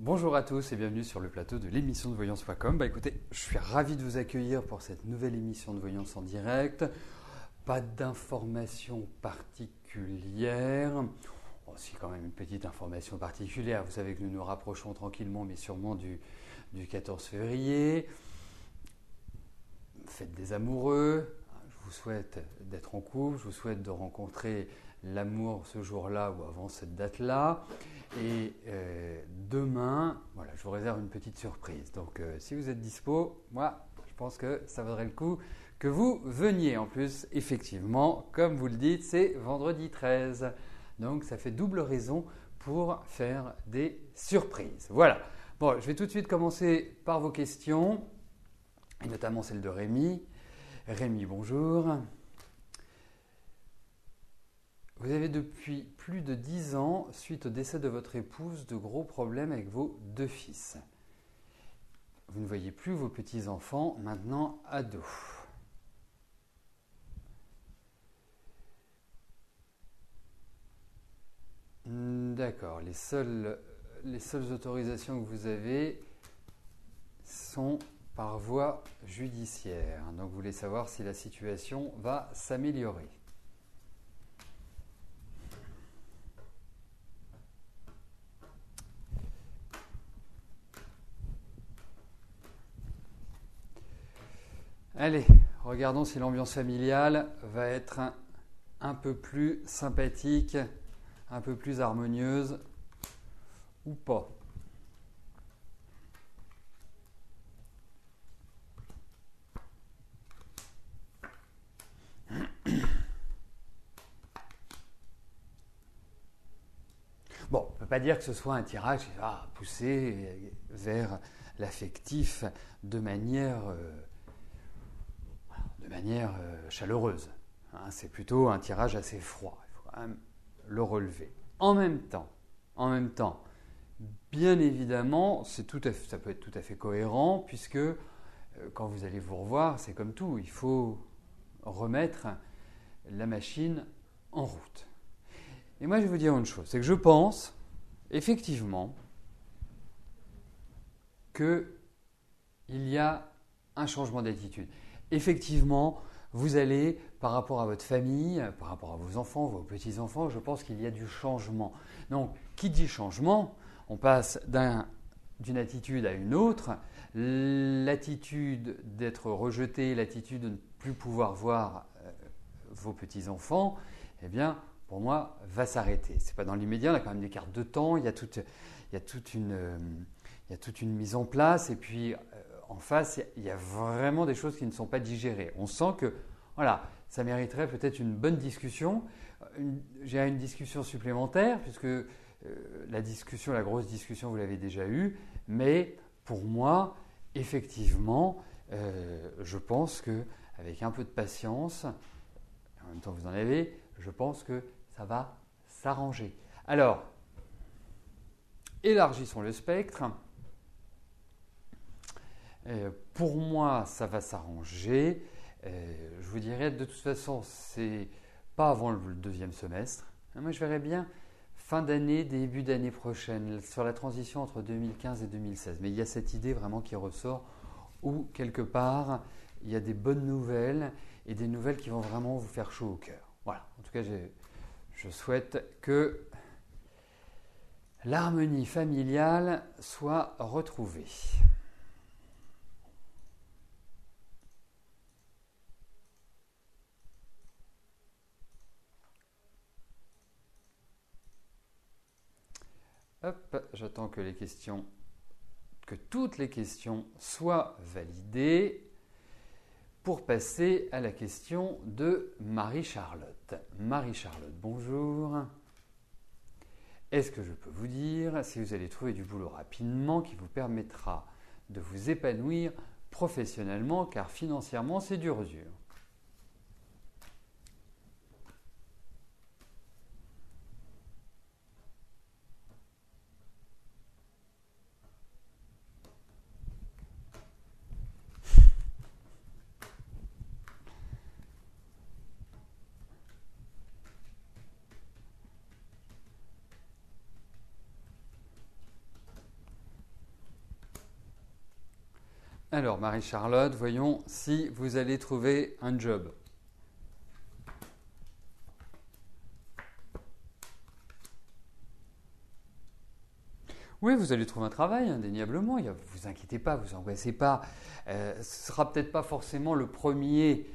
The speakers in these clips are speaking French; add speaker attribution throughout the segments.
Speaker 1: Bonjour à tous et bienvenue sur le plateau de l'émission de voyance.com. Écoutez, je suis ravi de vous accueillir pour cette nouvelle émission de voyance en direct. Pas d'informations particulières. Si quand même une petite information particulière. Vous savez que nous nous rapprochons tranquillement mais sûrement du 14 février. Fête des amoureux. Je vous souhaite d'être en couple. Je vous souhaite de rencontrer l'amour ce jour-là ou avant cette date-là. Et demain, voilà, je vous réserve une petite surprise. Donc si vous êtes dispo, moi je pense que ça vaudrait le coup que vous veniez. En plus, effectivement, comme vous le dites, c'est vendredi 13. Donc ça fait double raison pour faire des surprises. Voilà. Bon, je vais tout de suite commencer par vos questions, et notamment celle de Rémi. Rémi, bonjour. Vous avez depuis plus de 10 ans, suite au décès de votre épouse, de gros problèmes avec vos deux fils. Vous ne voyez plus vos petits-enfants, maintenant ados. D'accord, les seules autorisations que vous avez sont par voie judiciaire. Donc vous voulez savoir si la situation va s'améliorer. Allez, regardons si l'ambiance familiale va être un peu plus sympathique, un peu plus harmonieuse ou pas. Bon, on ne peut pas dire que ce soit un tirage qui va pousser vers l'affectif de manière chaleureuse. C'est plutôt un tirage assez froid. Il faut quand même le relever. En même temps, bien évidemment, ça peut être tout à fait cohérent puisque quand vous allez vous revoir, c'est comme tout. Il faut remettre la machine en route. Et moi, je vais vous dire une chose, c'est que je pense effectivement qu'il y a un changement d'attitude. Effectivement, vous allez, par rapport à votre famille, par rapport à vos enfants, vos petits-enfants, je pense qu'il y a du changement. Donc, qui dit changement, on passe d'une attitude à une autre. L'attitude d'être rejeté, l'attitude de ne plus pouvoir voir vos petits-enfants, eh bien, pour moi, va s'arrêter. Ce n'est pas dans l'immédiat, on a quand même des cartes de temps, il y a toute une mise en place et puis en face, il y a vraiment des choses qui ne sont pas digérées. On sent que voilà, ça mériterait peut-être une bonne discussion. J'ai une discussion supplémentaire puisque la grosse discussion, vous l'avez déjà eue, mais pour moi, effectivement, je pense qu'avec un peu de patience, en même temps vous en avez, je pense que ça va s'arranger. Alors, élargissons le spectre. Pour moi, ça va s'arranger. Je vous dirais, de toute façon, c'est pas avant le deuxième semestre. Moi, je verrais bien fin d'année, début d'année prochaine, sur la transition entre 2015 et 2016. Mais il y a cette idée vraiment qui ressort où, quelque part, il y a des bonnes nouvelles et des nouvelles qui vont vraiment vous faire chaud au cœur. Voilà, en tout cas, je souhaite que l'harmonie familiale soit retrouvée. Hop, j'attends que toutes les questions soient validées pour passer à la question de Marie-Charlotte. Marie-Charlotte, bonjour. Est-ce que je peux vous dire si vous allez trouver du boulot rapidement qui vous permettra de vous épanouir professionnellement car financièrement c'est dur. Alors, Marie-Charlotte, voyons si vous allez trouver un job. Oui, vous allez trouver un travail, indéniablement. Ne vous inquiétez pas, vous angoissez pas. Ce ne sera peut-être pas forcément le premier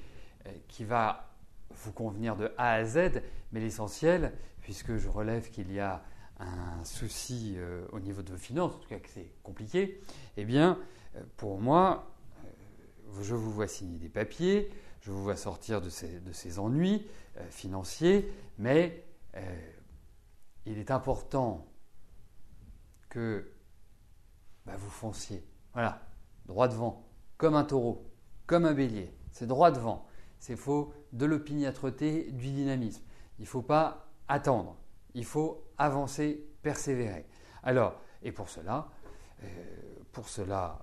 Speaker 1: qui va vous convenir de A à Z, mais l'essentiel, puisque je relève qu'il y a un souci au niveau de vos finances, en tout cas que c'est compliqué, eh bien, pour moi, je vous vois signer des papiers, je vous vois sortir de ces ennuis financiers, mais il est important que vous fonciez. Voilà, droit devant, comme un taureau, comme un bélier. C'est droit devant. C'est faut de l'opiniâtreté, du dynamisme. Il ne faut pas attendre. Il faut avancer, persévérer. Alors, et pour cela,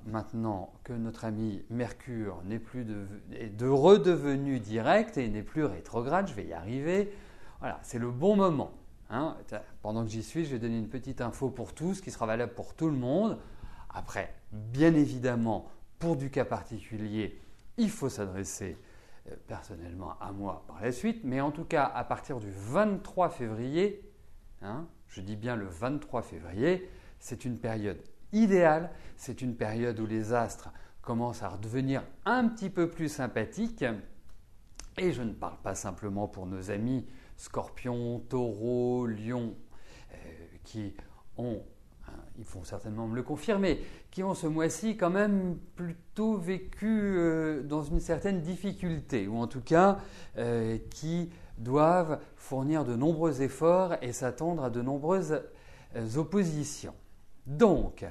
Speaker 1: maintenant que notre ami Mercure est redevenu direct et n'est plus rétrograde, je vais y arriver. Voilà, c'est le bon moment. Hein, pendant que j'y suis, je vais donner une petite info pour tous qui sera valable pour tout le monde. Après, bien évidemment, pour du cas particulier, il faut s'adresser personnellement à moi par la suite. Mais en tout cas, à partir du 23 février, je dis bien le 23 février, c'est une période idéale. C'est une période où les astres commencent à redevenir un petit peu plus sympathiques. Et je ne parle pas simplement pour nos amis Scorpion, Taureau, Lion, qui ont, ils vont certainement me le confirmer, qui ont ce mois-ci quand même plutôt vécu dans une certaine difficulté, ou en tout cas qui doivent fournir de nombreux efforts et s'attendre à de nombreuses oppositions. Donc,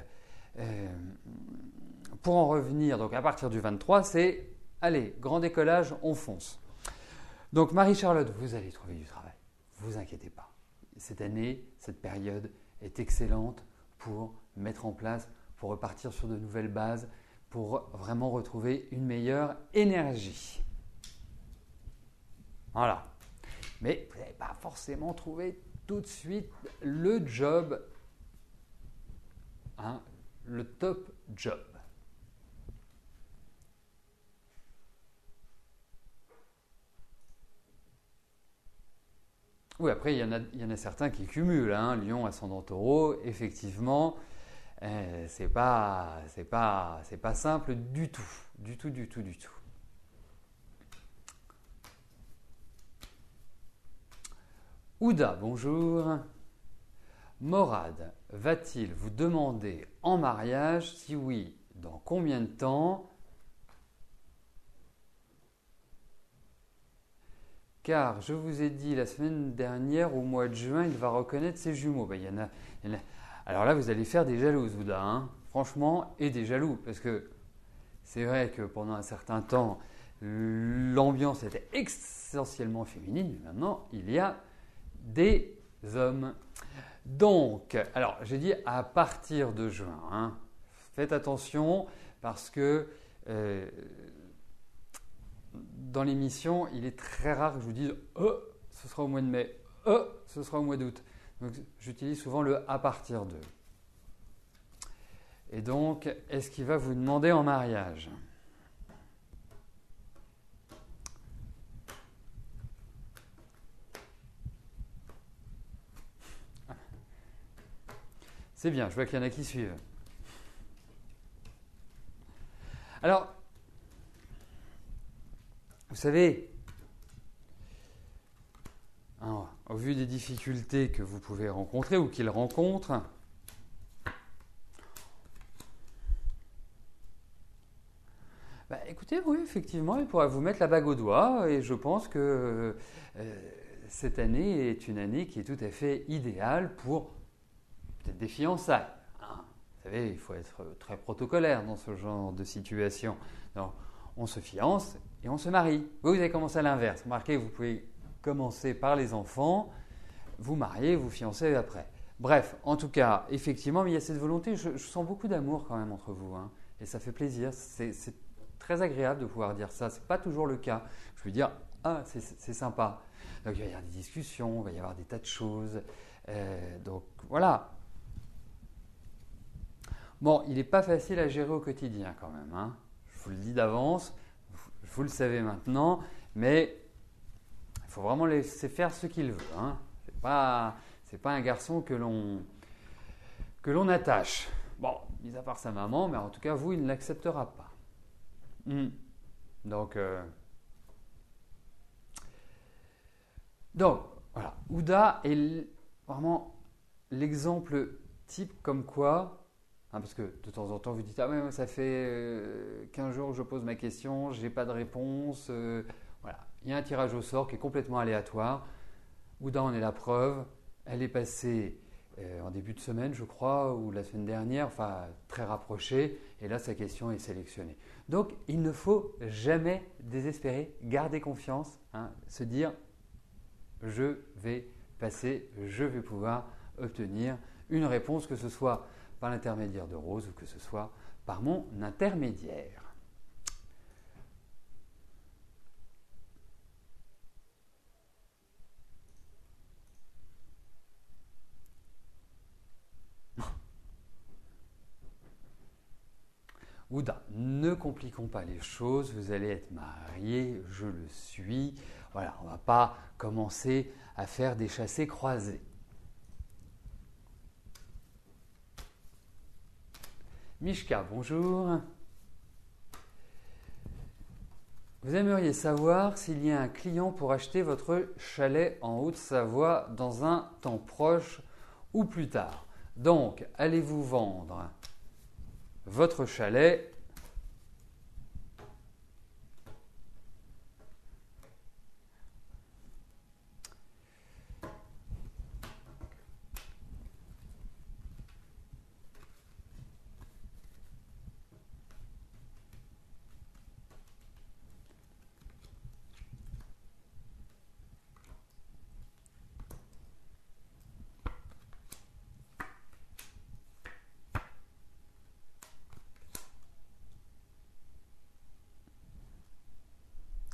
Speaker 1: pour en revenir, donc à partir du 23, c'est allez, grand décollage, on fonce. Donc Marie-Charlotte, vous allez trouver du travail, ne vous inquiétez pas. Cette année, cette période est excellente pour mettre en place, pour repartir sur de nouvelles bases, pour vraiment retrouver une meilleure énergie. Voilà. Mais vous n'allez pas forcément trouver tout de suite le job, le top job. Oui, après, il y en a certains qui cumulent. Lion, ascendant taureau, effectivement, c'est pas simple du tout. Du tout. Ouda, bonjour. Morad, va-t-il vous demander en mariage? Si oui, dans combien de temps? Car je vous ai dit la semaine dernière, au mois de juin, il va reconnaître ses jumeaux. Il y en a. Alors là, vous allez faire des jalouses, Ouda, franchement, et des jaloux. Parce que c'est vrai que pendant un certain temps, l'ambiance était essentiellement féminine. Mais maintenant, il y a des hommes. Donc, alors j'ai dit à partir de juin. Faites attention parce que dans l'émission, il est très rare que je vous dise ce sera au mois de mai, ce sera au mois d'août. Donc j'utilise souvent le à partir de. Et donc, est-ce qu'il va vous demander en mariage? C'est bien, je vois qu'il y en a qui suivent. Alors, vous savez, au vu des difficultés que vous pouvez rencontrer ou qu'il rencontre, écoutez, oui, effectivement, il pourra vous mettre la bague au doigt et je pense que cette année est une année qui est tout à fait idéale pour peut-être des fiançailles. Vous savez, il faut être très protocolaire dans ce genre de situation. Donc, on se fiance et on se marie. Vous avez commencé à l'inverse. Remarquez, vous pouvez commencer par les enfants, vous marier, vous fiancer après. Bref, en tout cas, effectivement, mais il y a cette volonté. Je sens beaucoup d'amour quand même entre vous. Et ça fait plaisir. C'est très agréable de pouvoir dire ça. Ce n'est pas toujours le cas. Je veux dire, c'est sympa. Donc, il va y avoir des discussions, il va y avoir des tas de choses. Donc, voilà. Bon, il n'est pas facile à gérer au quotidien quand même. vous le dis d'avance, vous le savez maintenant, mais il faut vraiment laisser faire ce qu'il veut. Hein. C'est pas un garçon que l'on attache. Bon, mis à part sa maman, mais en tout cas, vous, il ne l'acceptera pas. Donc, voilà, Ouda est vraiment l'exemple type comme quoi, hein, parce que de temps en temps vous dites « Ah ouais, ça fait 15 jours que je pose ma question, je n'ai pas de réponse. Voilà. Il y a un tirage au sort qui est complètement aléatoire. Ouda en est la preuve. Elle est passée en début de semaine, je crois, ou la semaine dernière, enfin très rapprochée, et là sa question est sélectionnée. Donc il ne faut jamais désespérer, garder confiance, hein, se dire je vais passer, je vais pouvoir obtenir une réponse, que ce soit par l'intermédiaire de Rose ou que ce soit par mon intermédiaire. Ouda, ne compliquons pas les choses, vous allez être mariés, je le suis. Voilà, on ne va pas commencer à faire des chassés croisés. Mishka, bonjour. Vous aimeriez savoir s'il y a un client pour acheter votre chalet en Haute-Savoie dans un temps proche ou plus tard. Donc, allez-vous vendre votre chalet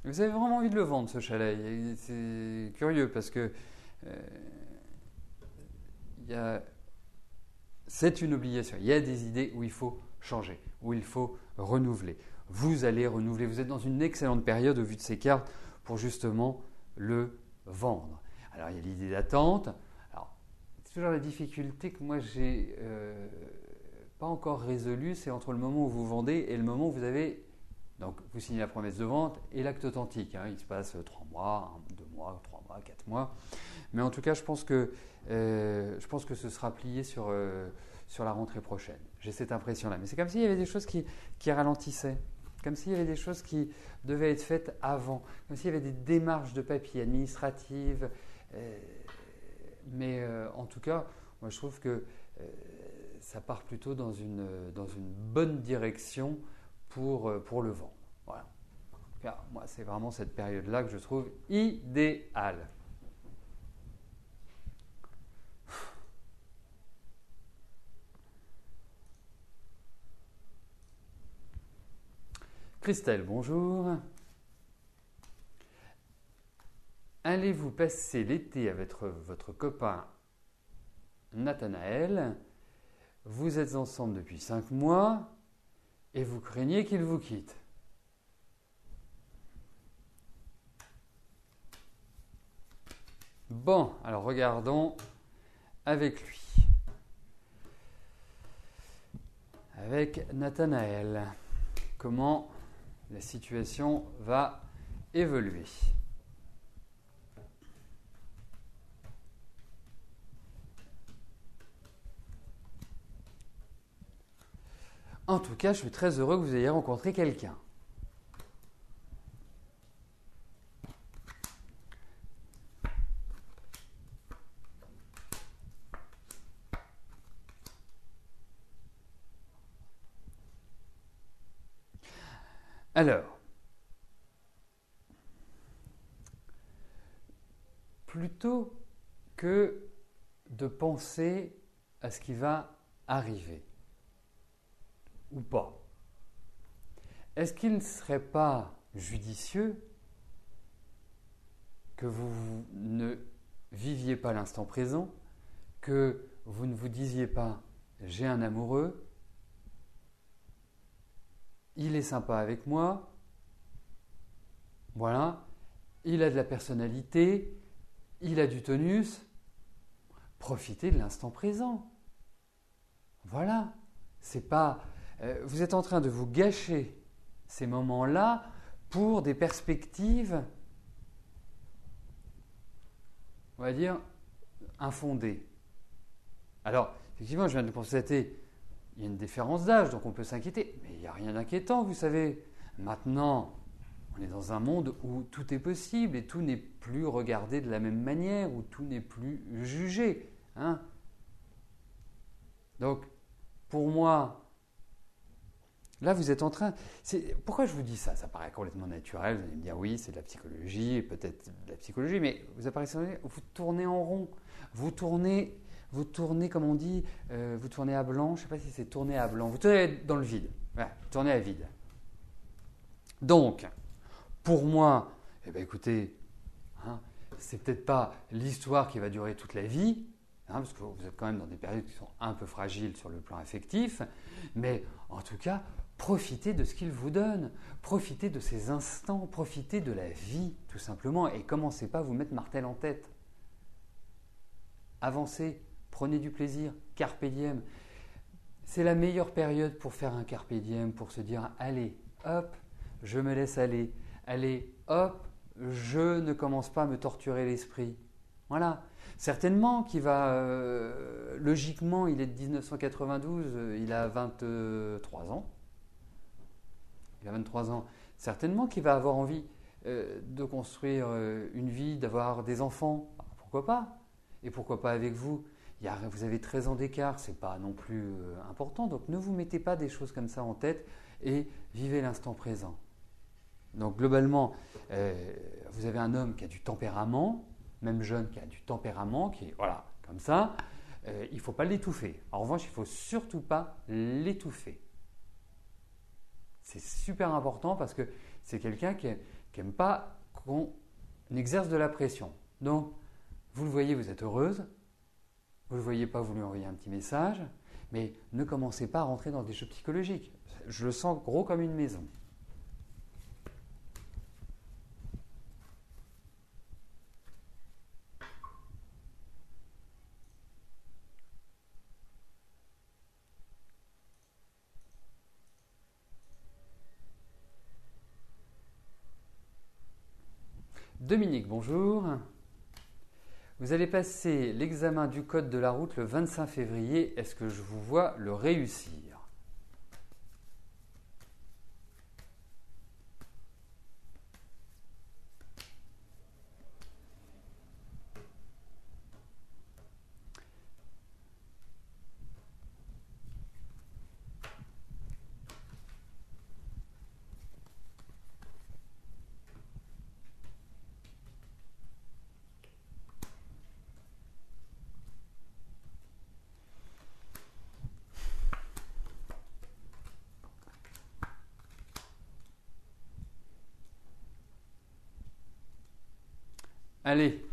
Speaker 1: Vous avez vraiment envie de le vendre, ce chalet. C'est curieux parce que c'est une obligation. Il y a des idées où il faut changer, où il faut renouveler. Vous allez renouveler. Vous êtes dans une excellente période au vu de ces cartes pour justement le vendre. Alors, il y a l'idée d'attente. Alors, c'est toujours la difficulté que moi, j'ai pas encore résolue. C'est entre le moment où vous vendez et le moment où vous avez... Donc, vous signez la promesse de vente et l'acte authentique. Hein. Il se passe 3 mois, 2 mois, 3 mois, 4 mois. Mais en tout cas, je pense que ce sera plié sur la rentrée prochaine. J'ai cette impression-là. Mais c'est comme s'il y avait des choses qui ralentissaient. Comme s'il y avait des choses qui devaient être faites avant. Comme s'il y avait des démarches de papier administratives. Mais en tout cas, moi, je trouve que ça part plutôt dans une bonne direction pour le vendre. Voilà. Car moi, c'est vraiment cette période-là que je trouve idéale. Christelle, bonjour. Allez-vous passer l'été avec votre copain Nathanaël? Vous êtes ensemble depuis 5 mois. Et vous craignez qu'il vous quitte. Bon, alors regardons avec lui. Avec Nathanaël. Comment la situation va évoluer. En tout cas, je suis très heureux que vous ayez rencontré quelqu'un. Alors, plutôt que de penser à ce qui va arriver, ou pas. Est-ce qu'il ne serait pas judicieux que vous ne viviez pas l'instant présent, que vous ne vous disiez pas « j'ai un amoureux », il est sympa avec moi, voilà, il a de la personnalité, il a du tonus. Profitez de l'instant présent. Voilà, c'est pas. Vous êtes en train de vous gâcher ces moments-là pour des perspectives, on va dire, infondées. Alors, effectivement, je viens de constater, il y a une différence d'âge, donc on peut s'inquiéter, mais il n'y a rien d'inquiétant, vous savez. Maintenant, on est dans un monde où tout est possible et tout n'est plus regardé de la même manière, où tout n'est plus jugé. Hein. Donc, pour moi, là, vous êtes en train… Pourquoi je vous dis ça? Ça paraît complètement naturel. Vous allez me dire, oui, c'est de la psychologie, et peut-être de la psychologie, mais vous apparaissez, vous tournez en rond. Vous tournez, comme on dit, vous tournez à blanc. Je ne sais pas si c'est tourner à blanc. Vous tournez dans le vide. Ouais, tournez à vide. Donc, pour moi, eh bien, écoutez, hein, c'est peut-être pas l'histoire qui va durer toute la vie, hein, parce que vous êtes quand même dans des périodes qui sont un peu fragiles sur le plan affectif, mais en tout cas, profitez de ce qu'il vous donne, profitez de ces instants, profitez de la vie, tout simplement, et commencez pas à vous mettre martel en tête. Avancez, prenez du plaisir, carpe diem. C'est la meilleure période pour faire un carpe diem, pour se dire, allez, hop, je me laisse aller. Allez, hop, je ne commence pas à me torturer l'esprit. Voilà. Certainement qu'il va, logiquement, il est de 1992, il a 23 ans. Il a 23 ans. Certainement qu'il va avoir envie de construire une vie, d'avoir des enfants. Alors, pourquoi pas? Et pourquoi pas avec vous? Vous avez 13 ans d'écart, c'est pas non plus important. Donc ne vous mettez pas des choses comme ça en tête et vivez l'instant présent. Donc globalement, vous avez un homme qui a du tempérament, même jeune qui a du tempérament, qui est voilà, comme ça. Il ne faut pas l'étouffer. En revanche, il ne faut surtout pas l'étouffer. C'est super important parce que c'est quelqu'un qui n'aime pas qu'on exerce de la pression. Donc, vous le voyez, vous êtes heureuse. Vous ne le voyez pas, vous lui envoyez un petit message. Mais ne commencez pas à rentrer dans des jeux psychologiques. Je le sens gros comme une maison. Dominique, bonjour. Vous allez passer l'examen du code de la route le 25 février. Est-ce que je vous vois le réussir? Allez,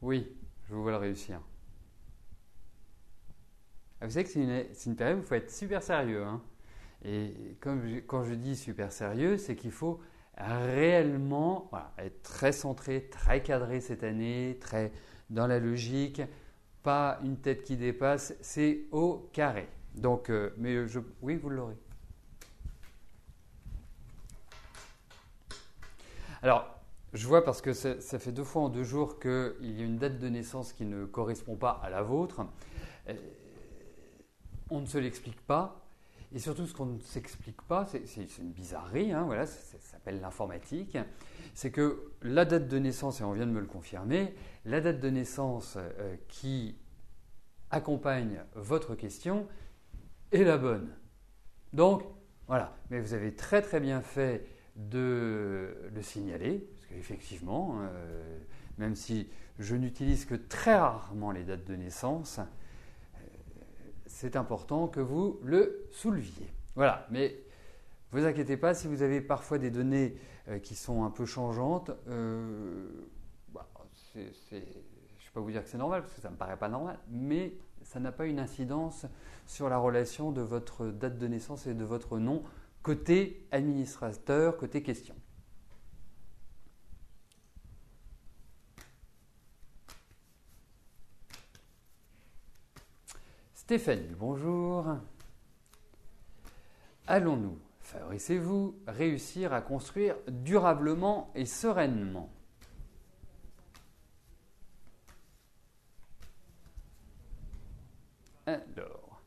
Speaker 1: oui, je vous vois le réussir. Vous savez que c'est une période où il faut être super sérieux. Hein. Et quand je dis super sérieux, c'est qu'il faut réellement être très centré, très cadré cette année, très dans la logique, pas une tête qui dépasse, c'est au carré. Donc, oui, vous l'aurez. Alors, je vois parce que ça fait 2 fois en 2 jours qu'il y a une date de naissance qui ne correspond pas à la vôtre. On ne se l'explique pas. Et surtout, ce qu'on ne s'explique pas, c'est une bizarrerie, hein, voilà, ça s'appelle l'informatique. C'est que la date de naissance, et on vient de me le confirmer, la date de naissance qui accompagne votre question est la bonne. Donc, voilà. Mais vous avez très très bien fait de le signaler, parce qu'effectivement, même si je n'utilise que très rarement les dates de naissance, c'est important que vous le souleviez. Voilà, mais ne vous inquiétez pas, si vous avez parfois des données qui sont un peu changeantes, je ne vais pas vous dire que c'est normal, parce que ça ne me paraît pas normal, mais ça n'a pas une incidence sur la relation de votre date de naissance et de votre nom côté administrateur, côté question. Stéphanie, bonjour. Allons-nous, favorisez-vous, réussir à construire durablement et sereinement? Alors,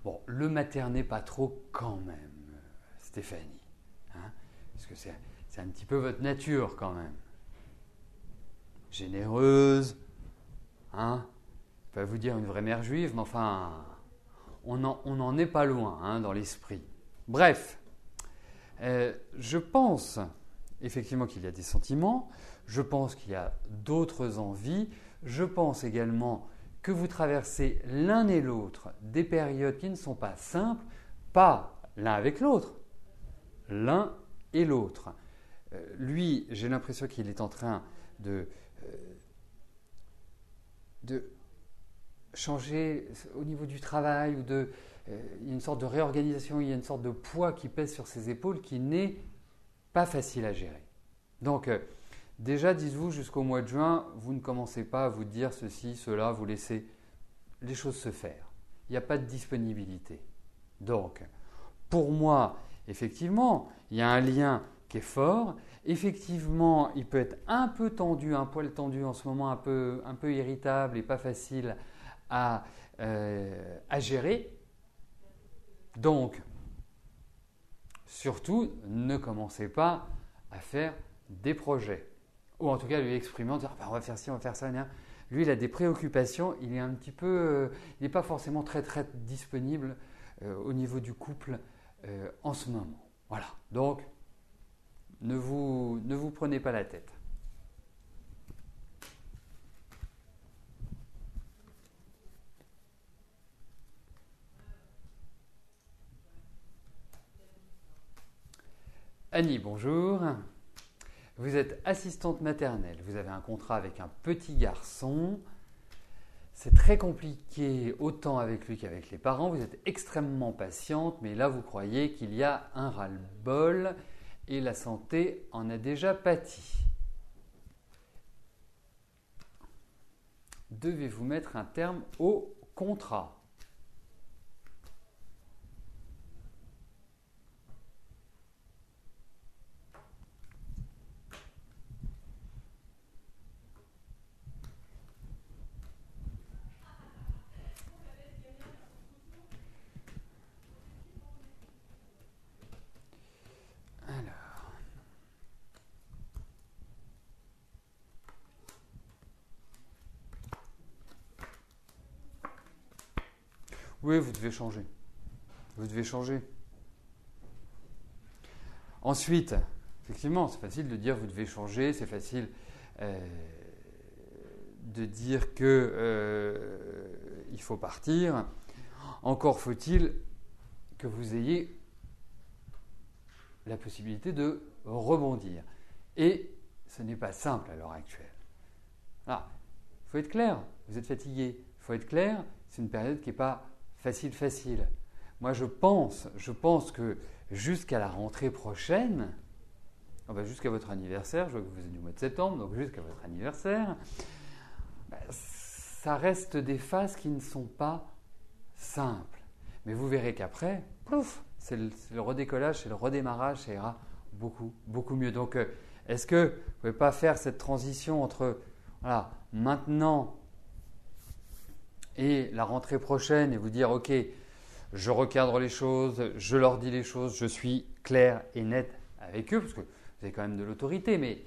Speaker 1: bon, le materner pas trop quand même, Stéphanie, hein, parce que c'est un petit peu votre nature quand même. Généreuse, hein, je vais pas vous dire une vraie mère juive, mais enfin, on n'en est pas loin hein, dans l'esprit. Bref, je pense effectivement qu'il y a des sentiments, je pense qu'il y a d'autres envies, je pense également que vous traversez l'un et l'autre des périodes qui ne sont pas simples, pas l'un avec l'autre, l'un et l'autre. Lui, j'ai l'impression qu'il est en train de changer au niveau du travail ou il y a une sorte de réorganisation, il y a une sorte de poids qui pèse sur ses épaules qui n'est pas facile à gérer. Donc, déjà, dites-vous, jusqu'au mois de juin, vous ne commencez pas à vous dire ceci, cela, vous laissez les choses se faire. Il n'y a pas de disponibilité. Donc, pour moi, effectivement, il y a un lien qui est fort. Effectivement, il peut être un peu tendu, un poil tendu en ce moment, un peu irritable et pas facile à gérer. Donc, surtout, ne commencez pas à faire des projets. Ou en tout cas, lui exprimer en disant on va faire ci, on va faire ça. Lui, il a des préoccupations, il est un petit peu, il n'est pas forcément très disponible au niveau du couple en ce moment. Voilà, donc ne vous prenez pas la tête. Annie, bonjour. Vous êtes assistante maternelle, vous avez un contrat avec un petit garçon. C'est très compliqué autant avec lui qu'avec les parents. Vous êtes extrêmement patiente, mais là vous croyez qu'il y a un ras-le-bol et la santé en a déjà pâti. Devez-vous mettre un terme au contrat? Oui, vous devez changer. Vous devez changer. Ensuite, effectivement, c'est facile de dire vous devez changer, c'est facile de dire que il faut partir. Encore faut-il que vous ayez la possibilité de rebondir. Et ce n'est pas simple à l'heure actuelle. Il faut être clair, vous êtes fatigué. Il faut être clair, c'est une période qui n'est pas facile. Moi, je pense que jusqu'à la rentrée prochaine, jusqu'à votre anniversaire, je vois que vous êtes du mois de septembre, donc jusqu'à votre anniversaire, ça reste des phases qui ne sont pas simples. Mais vous verrez qu'après, plouf, c'est le redécollage, c'est le redémarrage, ça ira beaucoup mieux. Donc, est-ce que vous ne pouvez pas faire cette transition entre maintenant et la rentrée prochaine et vous dire ok, je recadre les choses, je leur dis les choses, je suis clair et net avec eux parce que vous avez quand même de l'autorité, mais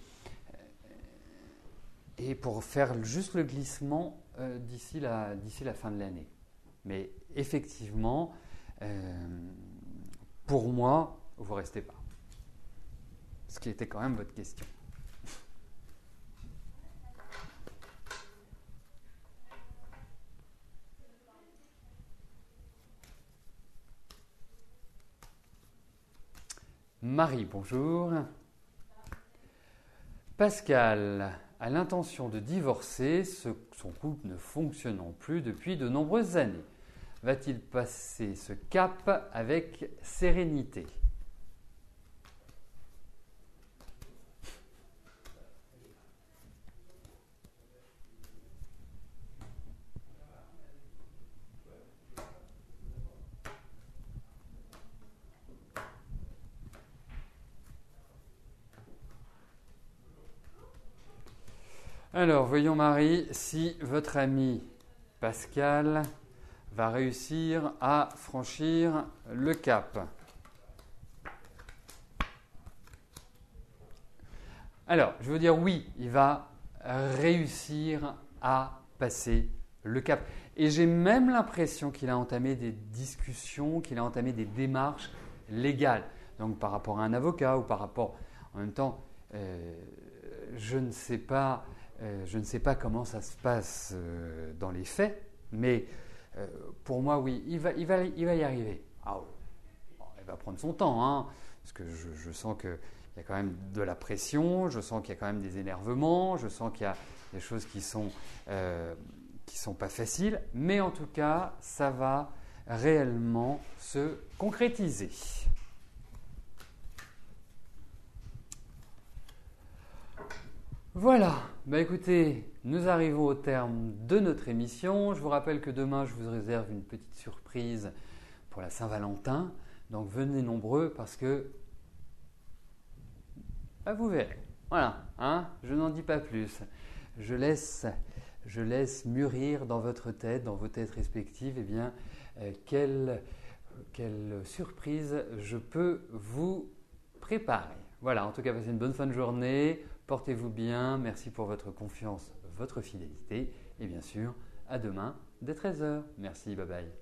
Speaker 1: et pour faire juste le glissement d'ici la fin de l'année. Mais effectivement, pour moi, vous ne restez pas. Ce qui était quand même votre question. Marie, bonjour. Pascal a l'intention de divorcer, son couple ne fonctionnant plus depuis de nombreuses années. Va-t-il passer ce cap avec sérénité? Alors, voyons Marie, si votre ami Pascal va réussir à franchir le cap. Alors, je veux dire oui, il va réussir à passer le cap. Et j'ai même l'impression qu'il a entamé des discussions, qu'il a entamé des démarches légales. Donc par rapport à un avocat ou par rapport… En même temps, je ne sais pas comment ça se passe dans les faits, mais pour moi, oui, il va y arriver. Ah, bon, il va prendre son temps, hein, parce que je sens qu'il y a quand même de la pression, je sens qu'il y a quand même des énervements, je sens qu'il y a des choses qui sont pas faciles, mais en tout cas, ça va réellement se concrétiser. Voilà, écoutez, nous arrivons au terme de notre émission. Je vous rappelle que demain, je vous réserve une petite surprise pour la Saint-Valentin. Donc venez nombreux parce que vous verrez. Voilà, hein, je n'en dis pas plus. Je laisse mûrir dans votre tête, dans vos têtes respectives, quelle surprise je peux vous préparer. Voilà, en tout cas, passez une bonne fin de journée. Portez-vous bien, merci pour votre confiance, votre fidélité et bien sûr, à demain dès 13h. Merci, bye bye.